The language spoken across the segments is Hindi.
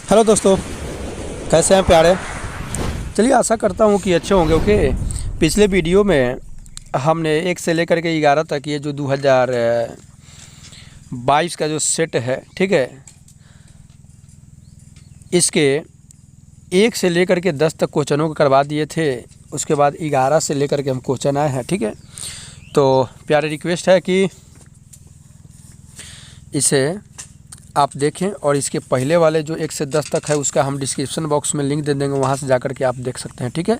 हेलो दोस्तों, कैसे हैं प्यारे। चलिए आशा करता हूँ कि अच्छे होंगे। ओके, पिछले वीडियो में हमने 1 से लेकर के 11 तक ये जो 2022 का जो सेट है, ठीक है, इसके 1 से लेकर के 10 तक क्वेश्चनों को करवा दिए थे। उसके बाद 11 से लेकर के हम क्वेश्चन आए हैं, ठीक है। तो प्यारे रिक्वेस्ट है कि इसे आप देखें और इसके पहले वाले जो 1 से 10 तक है उसका हम डिस्क्रिप्शन बॉक्स में लिंक दे देंगे, वहाँ से जाकर के आप देख सकते हैं, ठीक है।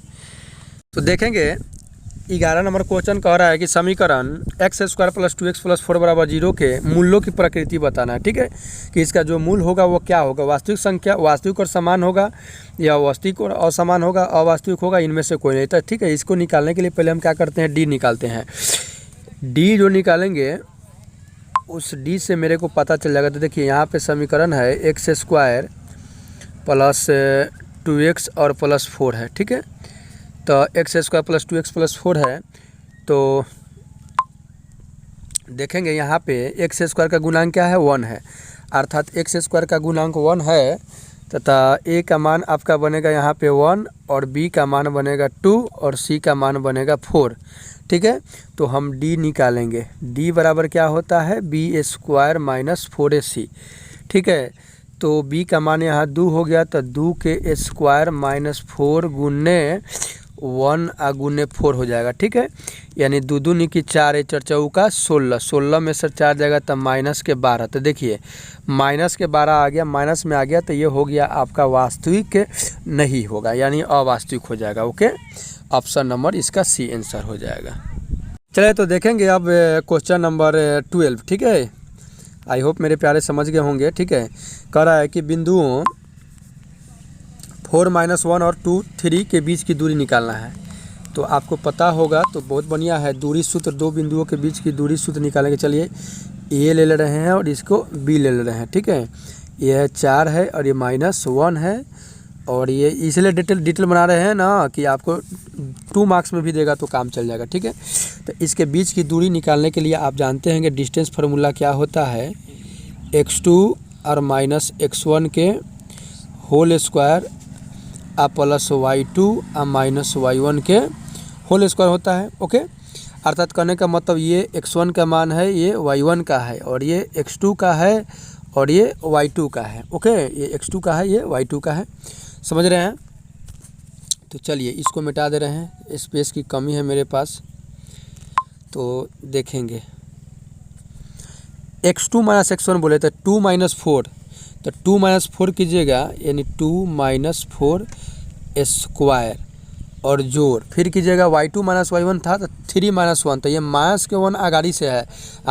तो देखेंगे 11 नंबर क्वेश्चन कह रहा है कि समीकरण x² + 2x + 4 = 0 के मूल्यों की प्रकृति बताना है, ठीक है। कि इसका जो मूल होगा वो क्या होगा, वास्तविक संख्या, वास्तविक और समान होगा या वास्तविक और असमान होगा, अवास्तविक होगा, इनमें से कोई नहीं था, ठीक है। इसको निकालने के लिए पहले हम क्या करते हैं, डी निकालते हैं। डी जो निकालेंगे उस डी से मेरे को पता चल जाएगा। तो देखिए यहाँ पे समीकरण है x² + 2x और +4 है, ठीक है। तो x² + 2x + 4 है। तो देखेंगे यहाँ पे x² का गुणांक क्या है, 1 है, अर्थात x² का गुणांक 1 है तथा a का मान आपका बनेगा यहाँ पे 1 और b का मान बनेगा 2 और c का मान बनेगा 4, ठीक है। तो हम d निकालेंगे। d बराबर क्या होता है, b² - 4ac, ठीक है। तो b का मान यहाँ 2 हो गया, तो 2 के स्क्वायर - 4 गुने 1 गुने 4 हो जाएगा, ठीक है। यानी 2 दूनी की 4, 4 चौका 16, 16 में से 4 जाएगा तब -12। तो देखिए -12 आ गया, माइनस में आ गया, तो ये हो गया आपका वास्तविक नहीं होगा, यानी अवास्तविक हो जाएगा। ओके, ऑप्शन नंबर इसका सी आंसर हो जाएगा। चलिए तो देखेंगे अब क्वेश्चन नंबर 12, ठीक है। आई होप मेरे प्यारे समझ गए होंगे, ठीक है। कह रहा है कि बिंदुओं 4 - 1 और 2, 3 के बीच की दूरी निकालना है। तो आपको पता होगा, तो बहुत बढ़िया है, दूरी सूत्र, दो बिंदुओं के बीच की दूरी सूत्र निकालेंगे। चलिए ए ले रहे हैं और इसको बी ले रहे हैं, ठीक है। ये 4 है और ये -1 है, और ये इसलिए डिटेल बना रहे हैं ना कि आपको 2 मार्क्स में भी देगा तो काम चल जाएगा, ठीक है। तो इसके बीच की दूरी निकालने के लिए आप जानते हैं कि डिस्टेंस फार्मूला क्या होता है, x2 और -x1 के होल स्क्वायर + y2 और -y1 के होल स्क्वायर होता है। ओके, अर्थात कहने का मतलब ये x1 का मान है, ये y1 का है, और ये x2 का है और ये y2 का है। ओके, ये x2 का है, ये y2 का है, समझ रहे हैं। तो चलिए इसको मिटा दे रहे हैं, स्पेस की कमी है मेरे पास। तो देखेंगे x2 - x1 बोले तो 2 - 4, तो 2 - 4 कीजिएगा, यानी 2 - 4 स्क्वायर और जोड़, फिर कीजिएगा y2 - y1 था तो 3 - 1, तो ये -1 आगाड़ी से है,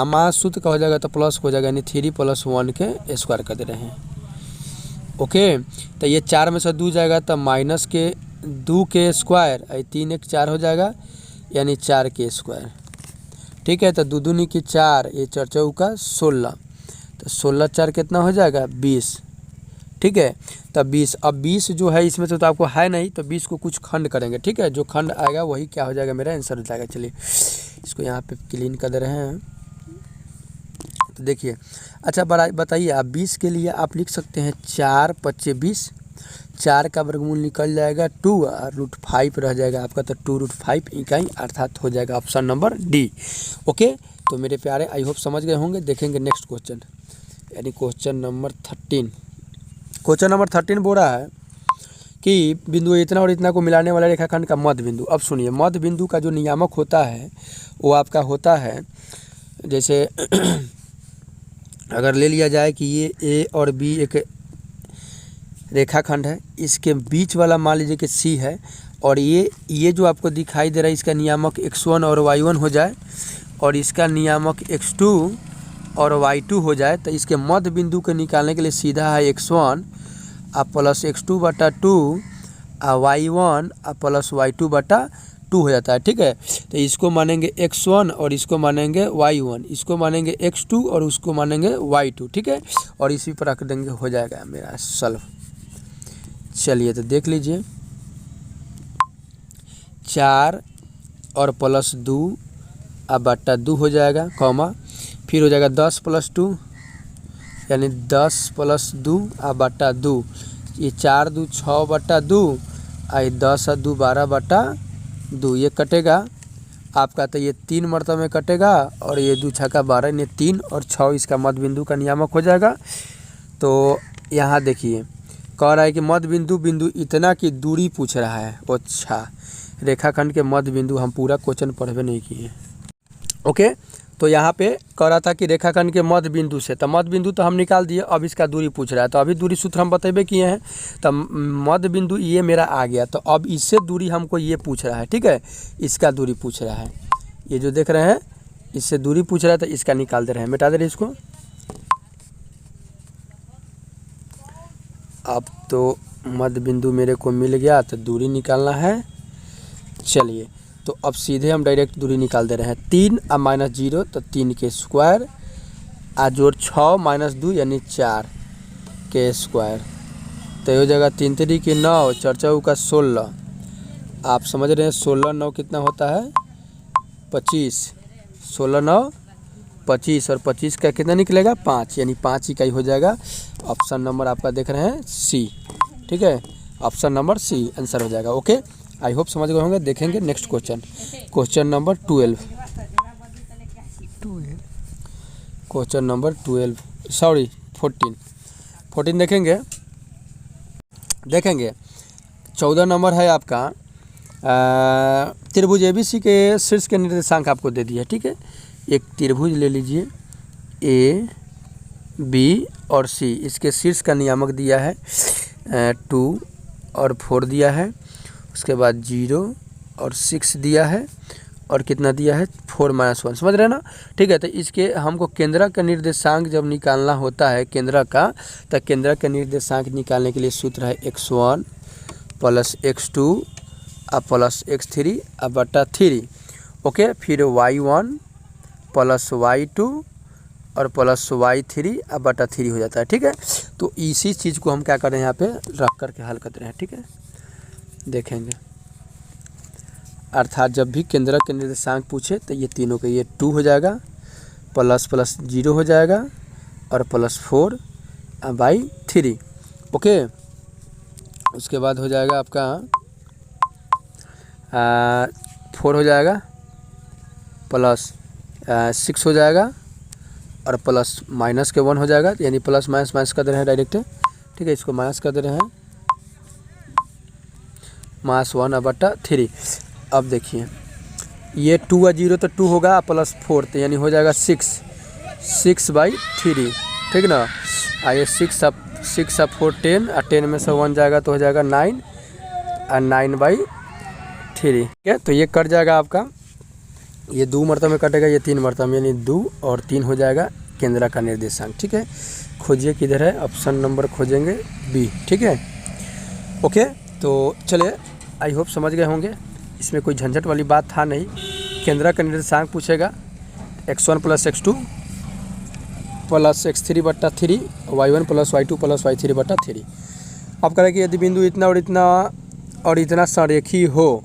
मास सूत्र का हो जाएगा तो प्लस हो जाएगा, यानी 3 + 1 के स्क्वायर कर दे रहे हैं। ओके, तो ये 4 में से 2 जाएगा तो -2 के स्क्वायर, 3 1 4 हो जाएगा, यानी 4 के स्क्वायर, ठीक है। तो 2 दूनी की 4, ये 4 चौका 16, तो 16 4 कितना हो जाएगा, 20, ठीक है। तब 20, अब 20 जो है इसमें तो आपको है नहीं, तो 20 को कुछ खंड करेंगे, ठीक है। जो खंड आएगा वही क्या हो जाएगा, मेरा आंसर हो जाएगा। चलिए इसको यहाँ पे क्लीन कर दे रहे हैं। तो देखिए, अच्छा बताइए आप, 20 के लिए आप लिख सकते हैं 4 × 5 = 20, 4 का वर्गमूल निकल जाएगा 2 और √5 रह जाएगा आपका, तो 2√5 इकाई, अर्थात हो जाएगा ऑप्शन नंबर डी। ओके, तो मेरे प्यारे आई होप समझ गए होंगे। देखेंगे नेक्स्ट क्वेश्चन, यानी क्वेश्चन नंबर 13। क्वेश्चन नंबर 13 बोल रहा है कि बिंदु इतना और इतना को मिलाने वाला रेखाखंड का मध्य बिंदु। अब सुनिए, मध्य बिंदु का जो नियामक होता है वो आपका होता है, जैसे अगर ले लिया जाए कि ये ए और बी एक रेखाखंड है, इसके बीच वाला मान लीजिए कि सी है, और ये जो आपको दिखाई दे रहा है इसका नियामक x1 और y1 हो जाए, और इसका नियामक x2 और y2 हो जाए, तो इसके मध्य बिंदु को निकालने के लिए सीधा है x1 + x2/2 y1 + y2/2 हो जाता है, ठीक है। तो इसको मानेंगे x1 और इसको मानेंगे y1, इसको मानेंगे x2 और उसको मानेंगे y2, ठीक है। और इसी पर रख देंगे, हो जाएगा मेरा सॉल्व। चलिए तो देख लीजिए, 4 और +2/2 हो जाएगा, कॉमा, फिर हो जाएगा 10 + 2, यानी 10 + 2/2, ये 4×2 = 6/2 आई 10×2 ये कटेगा आपका। तो ये 3 मरतबे में कटेगा और ये 2 छक्का 12 ने 3 और 6 इसका मध्य बिंदु का नियामक हो जाएगा। तो यहाँ देखिए कह रहा है कि मध्य बिंदु इतना की दूरी पूछ रहा है। अच्छा, रेखाखंड के मध्य बिंदु हम पूरा क्वेश्चन पढ़वे नहीं किए। ओके, तो यहाँ पे कह रहा था कि रेखाखंड के मध्य बिंदु से, तो मध्य बिंदु तो हम निकाल दिए, अब इसका दूरी पूछ रहा है। तो अभी दूरी सूत्र हम बतेबे किए हैं। तो मध्य बिंदु ये मेरा आ गया, तो अब इससे दूरी हमको ये पूछ रहा है। ठीक है, इसका दूरी पूछ रहा है, ये जो देख रहे हैं इससे दूरी पूछ रहा है, तो इसका निकाल दे रहे हैं। मिटा दे रहे इसको। अब तो मध्य बिंदु मेरे को मिल गया, तो दूरी निकालना है। चलिए, तो अब सीधे हम डायरेक्ट दूरी निकाल दे रहे हैं। 3 और -0 तो 3 के स्क्वायर आ जोड़ 6 - 2 यानी 4 के स्क्वायर। तो ये हो जाएगा 3 3 के 9, 4 4 का 16। आप समझ रहे हैं 16 9 कितना होता है 25। 16 9 25 और 25 का कितना निकलेगा 5, यानी 5 इकाई हो जाएगा। ऑप्शन नंबर आपका देख रहे हैं सी। ठीक है, ऑप्शन नंबर सी आंसर हो जाएगा। ओके, आई होप समझ गए होंगे। देखेंगे next question, question number 12। Question number 12 sorry 14 देखेंगे 14 नंबर है आपका। त्रिभुज ABC के शीर्ष के निर्देशांक आपको दे दिया। ठीक है, एक त्रिभुज ले लीजिए A, B और C, इसके शीर्ष का नियामक दिया है 2 और 4 दिया है। उसके बाद 0 और 6 दिया है और कितना दिया है 4 - 1, समझ रहे हैं ना। ठीक है, तो इसके हमको केंद्र का निर्देशांक जब निकालना होता है केंद्र का, तो केंद्र का निर्देशांक निकालने के लिए सूत्र है x1 + x2 + x3 बटा 3। ओके, फिर y1 + y2 और + y3 बटा 3 हो जाता है। ठीक है, तो इसी चीज़ को हम क्या कर रहे हैं यहाँ पे रख करके हल कर रहे हैं। ठीक है, देखेंगे अर्थात जब भी केंद्र के निर्देशांक पूछे तो ये तीनों के ये 2 हो जाएगा, + 0 हो जाएगा और +4/3। ओके, उसके बाद हो जाएगा आपका 4 हो जाएगा, +6 हो जाएगा और प्लस माइनस के 1 हो जाएगा, यानी प्लस माइनस कर दे रहे हैं डायरेक्ट। ठीक है, इसको माइनस कर दे रहे हैं -1/3। अब देखिए ये 2 और 0 तो 2 होगा, +4 तो यानी हो जाएगा 6/3। ठीक ना, आइए 6 और 4 10 और 10 में से 1 जाएगा तो हो जाएगा 9 और 9/3। ठीक है, तो ये कट जाएगा आपका, ये 2 मरतबे में कटेगा, ये 3 मरतबे यानी 2 और 3 हो जाएगा केंद्र का निर्देशांक। ठीक है, खोजिए किधर है, ऑप्शन नंबर खोजेंगे बी। ठीक है, ओके, तो चलिए आई होप समझ गए होंगे। इसमें कोई झंझट वाली बात था नहीं। केंद्र का निर्देशांक पूछेगा x1 + x2 + x3/3, y1 + y2 + y3/3। अब करें कि यदि बिंदु इतना और इतना संरेखी हो,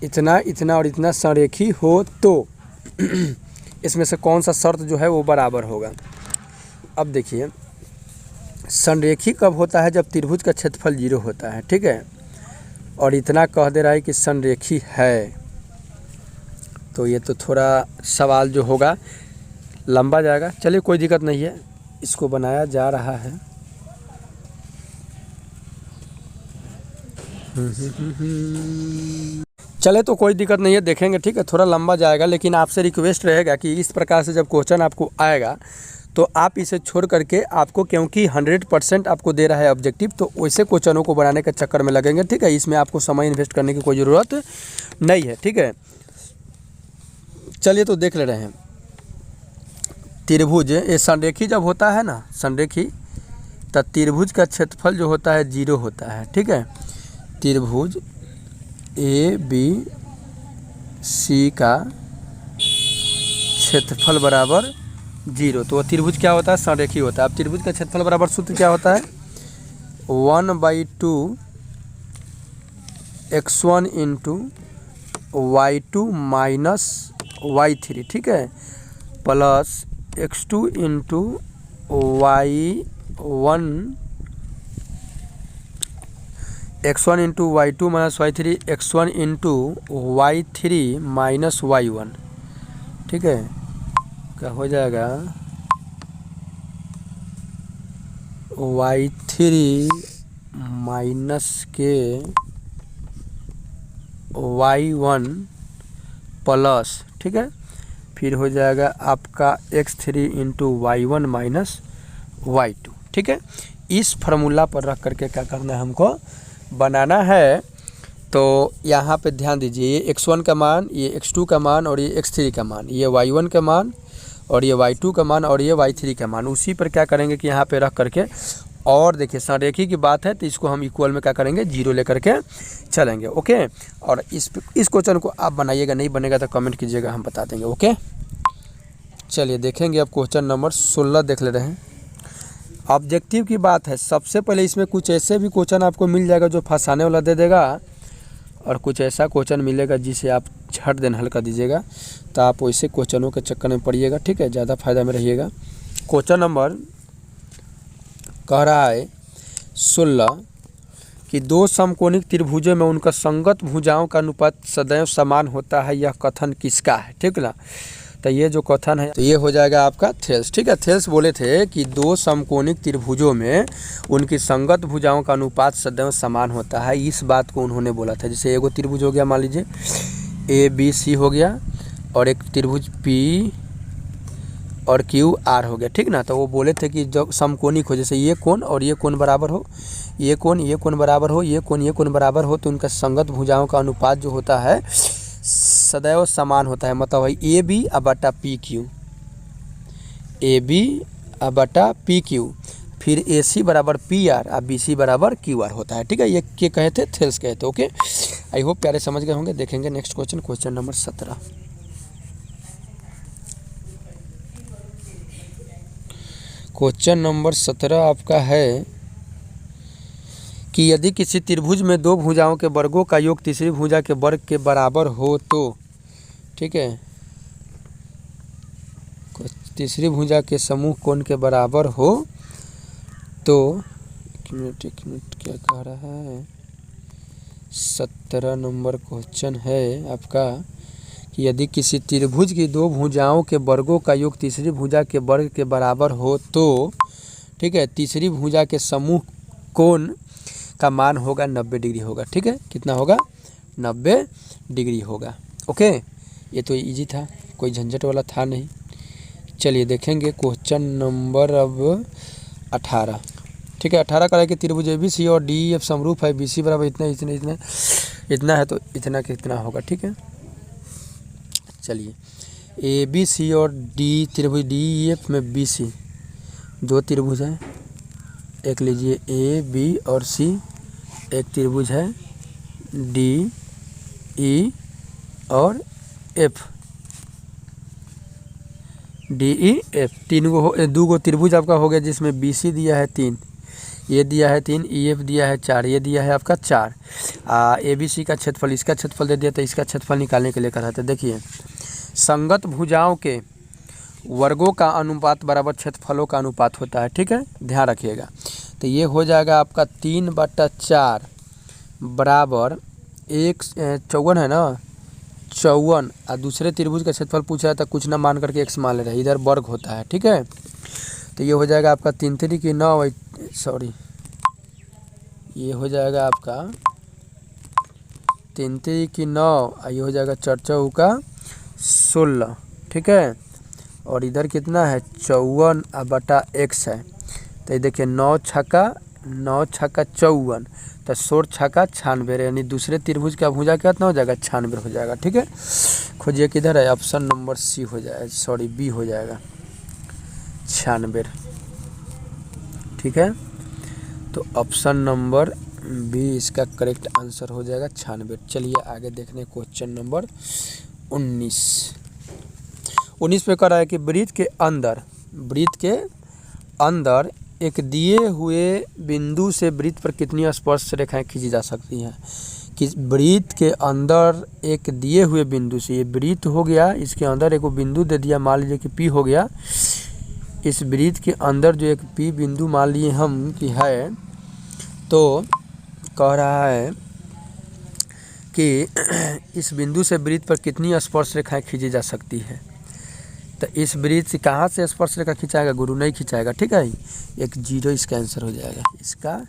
इतना और इतना संरेखी हो तो इसमें से कौन सा शर्त जो है वो बराबर होगा। अब देखिए संरेखी कब होता है, जब त्रिभुज का क्षेत्रफल 0 होता है। ठीक है, और इतना कह दे रहा है कि संरेखी है, तो ये तो थोड़ा सवाल जो होगा लंबा जाएगा। चलिए कोई दिक्कत नहीं है, इसको बनाया जा रहा है। चले तो कोई दिक्कत नहीं है, देखेंगे। ठीक है, थोड़ा लंबा जाएगा, लेकिन आपसे रिक्वेस्ट रहेगा कि इस प्रकार से जब क्वेश्चन आपको आएगा तो आप इसे छोड़ करके आपको, क्योंकि 100% आपको दे रहा है ऑब्जेक्टिव, तो वैसे क्वेश्चनों को बनाने के चक्कर में लगेंगे। ठीक है, इसमें आपको समय इन्वेस्ट करने की कोई ज़रूरत नहीं है। ठीक है, चलिए तो देख ले रहे हैं। त्रिभुज ये संरेखी जब होता है ना, संरेखी, तो त्रिभुज का क्षेत्रफल जो होता है 0 होता है। ठीक है, त्रिभुज ABC का क्षेत्रफल बराबर 0, तो त्रिभुज क्या होता है, संरेखी होता है। अब त्रिभुज का क्षेत्रफल बराबर सूत्र क्या होता है, 1/2 x1 × y2 - y3। ठीक है, plus x2 × y1 x1 into y2 minus y3 x1 into y3 minus y1, ठीक है, क्या हो जाएगा y3 माइनस के y1 प्लस, ठीक है, फिर हो जाएगा आपका x3 into y1 minus y2, ठीक है। इस फार्मूला पर रख करके क्या करना है, हमको बनाना है। तो यहाँ पे ध्यान दीजिए, ये x1 का मान, ये x2 का मान और ये x3 का मान, ये y1 का मान और ये y2 का मान और ये y3 का मान, उसी पर क्या करेंगे कि यहाँ पे रख करके, और देखिए संरेखी की बात है तो इसको हम इक्वल में क्या करेंगे, जीरो लेकर के चलेंगे। ओके, और इस क्वेश्चन को आप बनाइएगा, नहीं बनेगा तो कमेंट कीजिएगा, हम बता देंगे। ओके, चलिए देखेंगे अब क्वेश्चन नंबर 16 देख ले रहे हैं। ऑब्जेक्टिव की बात है, सबसे पहले इसमें कुछ ऐसे भी क्वेश्चन आपको मिल जाएगा जो फंसाने वाला दे देगा, और कुछ ऐसा क्वेश्चन मिलेगा जिसे आप झट देन हल कर दीजिएगा। तो आप वैसे क्वेश्चनों के चक्कर में पड़िएगा, ठीक है, ज़्यादा फायदा में रहिएगा। क्वेश्चन नंबर कह रहा है 16 कि दो समकोणिक त्रिभुजों में उनका संगत भुजाओं का अनुपात सदैव समान होता है, यह कथन किसका है, ठीक ना। तो ये जो कथन है तो ये हो जाएगा आपका थेल्स, ठीक है। थेल्स बोले थे कि दो समकोणिक त्रिभुजों में उनकी संगत भुजाओं का अनुपात सदैव समान होता है, इस बात को उन्होंने बोला था। जैसे एगो त्रिभुज हो गया, मान लीजिए ABC हो गया, और एक त्रिभुज P और QR हो गया, ठीक ना। तो वो बोले थे कि जब समकोणिक हो, जैसे ये कोण और ये कोण बराबर हो, ये कोण बराबर हो, ये कोण बराबर हो, तो उनका संगत भुजाओं का अनुपात जो होता है सदैव समान होता है। मतलब है AB बटा PQ, AB बटा PQ, फिर AC बराबर PR और BC बराबर QR होता है, ठीक है। ये क्या कहे थे, थेल्स कहे थे। ओके, आई होप प्यारे समझ गए होंगे। देखेंगे next question, question number 17। Question number 17 आपका है कि यदि किसी त्रिभुज में दो भुजाओं के वर्गों का योग तीसरी भुजा के वर्ग के बराबर हो तो, ठीक है, तीसरी भुजा के समूह कोण के बराबर हो तो, एक मिनट क्या कह रहा है, 17 नंबर क्वेश्चन है आपका कि यदि किसी त्रिभुज की दो भुजाओं के वर्गों का योग तीसरी भुजा के वर्ग के बराबर हो तो, ठीक है, तीसरी भुजा के समूह कोण का मान होगा 90 डिग्री होगा, ठीक है। कितना होगा, 90 डिग्री होगा। ओके, ये तो इजी था, कोई झंझट वाला था नहीं। चलिए देखेंगे क्वेश्चन नंबर अब 18, ठीक है। 18 का है कि त्रिभुज ABC और DEF समरूप है, BC बराबर इतना है तो इतना कितना होगा, ठीक है। चलिए ABC और त्रिभुज DEF में BC दो त्रिभुज हैं, एक लीजिए AB और C, एक त्रिभुज है DE और F, DEF, दो गो त्रिभुज आपका हो गया, जिसमें BC दिया है 3, ये दिया है 3, EF दिया है 4, ये दिया है आपका 4। ABC का क्षेत्रफल, इसका क्षेत्रफल दे दिया, तो इसका क्षेत्रफल निकालने के लिए कहा था। देखिए, संगत भुजाओं के वर्गों का अनुपात बराबर क्षेत्रफलों का अनुपात होता है, ठीक है, ध्यान रखिएगा। तो ये हो जाएगा आपका 3/4 बराबर 54 है ना, 54, और दूसरे त्रिभुज का क्षेत्रफल पूछा है तो कुछ ना मान करके x मान ले रहे हैं, इधर वर्ग होता है, ठीक है। तो ये हो जाएगा आपका 3 3 की 9, सॉरी, ये हो जाएगा आपका 3 3 की 9, ये हो जाएगा 4 4 का 16, ठीक है। और इधर कितना है, 54 बटा x है। तो ये देखिए 9 छक्का 54, तो 16 छक्का 96, यानी दूसरे त्रिभुज का भुजा कितना हो जाएगा, 96 हो जाएगा, ठीक है। खोजिए किधर है, ऑप्शन नंबर C हो जाएगा, सॉरी B हो जाएगा, 96, ठीक है। तो ऑप्शन नंबर B इसका करेक्ट आंसर हो जाएगा, 96। चलिए आगे देखने क्वेश्चन नंबर 19 पे कह रहा है कि वृत्त के अंदर एक दिए हुए बिंदु से वृत्त पर कितनी स्पर्श रेखाएं खींची जा सकती हैं। कि वृत्त के अंदर एक दिए हुए बिंदु से, ये वृत्त हो गया, इसके अंदर एक बिंदु दे दिया, मान लीजिए कि P हो गया, इस वृत्त के अंदर जो एक P बिंदु मान लिए हम कि है, तो कह रहा है कि इस बिंदु से वृत्त पर कितनी स्पर्श रेखाएं खींची जा सकती है। तो इस वृत्त से कहाँ से स्पर्श रेखा खिंचाएगा, गुरु नहीं खिंचाएगा, ठीक है। एक जीरो इसका आंसर हो जाएगा, इसका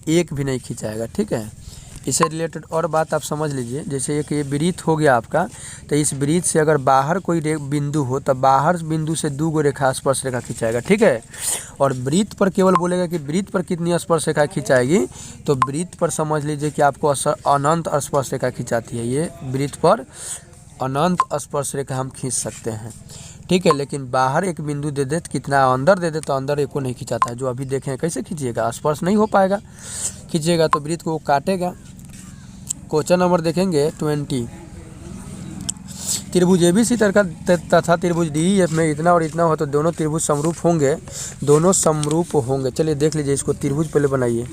एक भी नहीं खिंचाएगा, ठीक है। इससे रिलेटेड और बात आप समझ लीजिए, जैसे एक ये वृत्त हो गया आपका, तो इस वृत्त से अगर बाहर कोई बिंदु हो तो बाहर बिंदु से 2 रेखा स्पर्श रेखा खिंचाएगा, ठीक है। और वृत्त पर केवल बोलेगा कि वृत्त पर कितनी स्पर्श रेखा खिंचाएगी, तो वृत्त पर समझ लीजिए कि आपको अनंत स्पर्श रेखा खिंचाती है। ये वृत्त पर अनंत स्पर्श रेखा हम खींच सकते हैं, ठीक है। लेकिन बाहर एक बिंदु दे दे, कितना अंदर दे दे, तो अंदर एक को नहीं खिंचाता है। जो अभी देखें कैसे खींचिएगा, स्पर्श नहीं हो पाएगा, खींचिएगा तो वृत्त को वो काटेगा। क्वेश्चन नंबर देखेंगे 20। त्रिभुज ABC तथा त्रिभुज DEF में इतना और इतना हो तो दोनों त्रिभुज समरूप होंगे, दोनों समरूप होंगे। चलिए देख लीजिए इसको, त्रिभुज पहले बनाइए।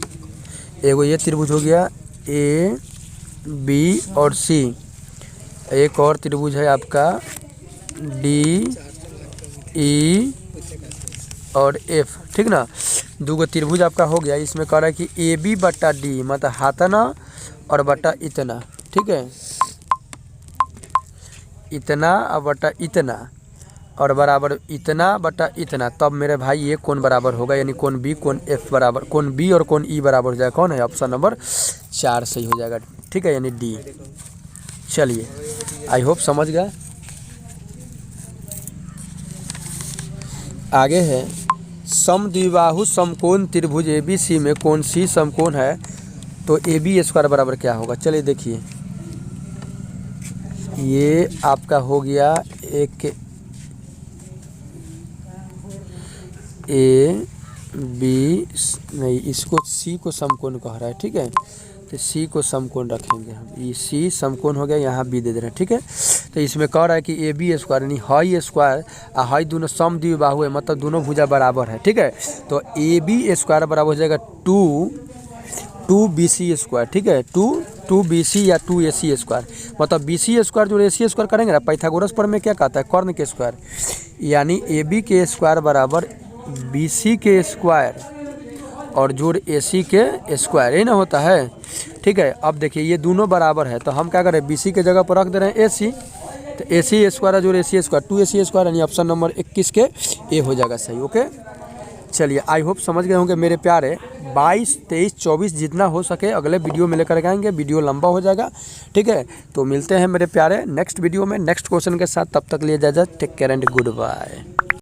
एगो ये त्रिभुज हो गया AB और C, एक और त्रिभुज है आपका DE और F, ठीक ना। 2 त्रिभुज आपका हो गया। इसमें कह रहा है कि AB बटा D मतलब हाथना और बटा इतना, ठीक है। इतना और बटा इतना और बराबर इतना बटा इतना, तब मेरे भाई ये कौन बराबर होगा, यानी कौन B कौन F बराबर, कौन B और कौन E बराबर हो जाएगा, कौन है, ऑप्शन नंबर 4 सही हो जाएगा, ठीक है, यानी D। चलिए आई होप समझ गए। आगे है समद्विबाहु समकोण त्रिभुज ABC में कौन सी समकोण है, तो AB² बराबर क्या होगा। चलिए देखिए, ये आपका हो गया एक AB नहीं, इसको C को समकोण कह रहा है, ठीक है। तो C को समकोण रखेंगे हम, ये C समकोण हो गया, यहाँ B दे दे रहे हैं, ठीक है। तो इसमें कह रहा है कि AB² यानी हाई स्क्वायर और हाई दोनों समद्विबाहु है, मतलब दोनों भुजा बराबर है, ठीक है। तो AB² बराबर हो जाएगा 2BC², ठीक है। 2BC या 2AC², मतलब BC² जो AC² करेंगे ना, पाइथागोरस पर में क्या कहता है, कर्ण के स्क्वायर, यानी AB² बराबर BC² और जोड़ AC के स्क्वायर, यही ना होता है, ठीक है। अब देखिए ये दोनों बराबर है, तो हम क्या करें, BC के जगह पर रख दे रहे हैं AC, तो AC² जोड़ AC² 2AC² यानी ऑप्शन नंबर 21 के ए हो जाएगा सही, ओके। चलिए आई होप समझ गए होंगे मेरे प्यारे। 22, 23, 24 जितना हो सके अगले वीडियो में लेकर आएंगे, वीडियो लंबा हो जाएगा, ठीक है। तो मिलते हैं मेरे प्यारे नेक्स्ट वीडियो में नेक्स्ट क्वेश्चन के साथ, तब तक लिए इजाज़त, take care and good bye.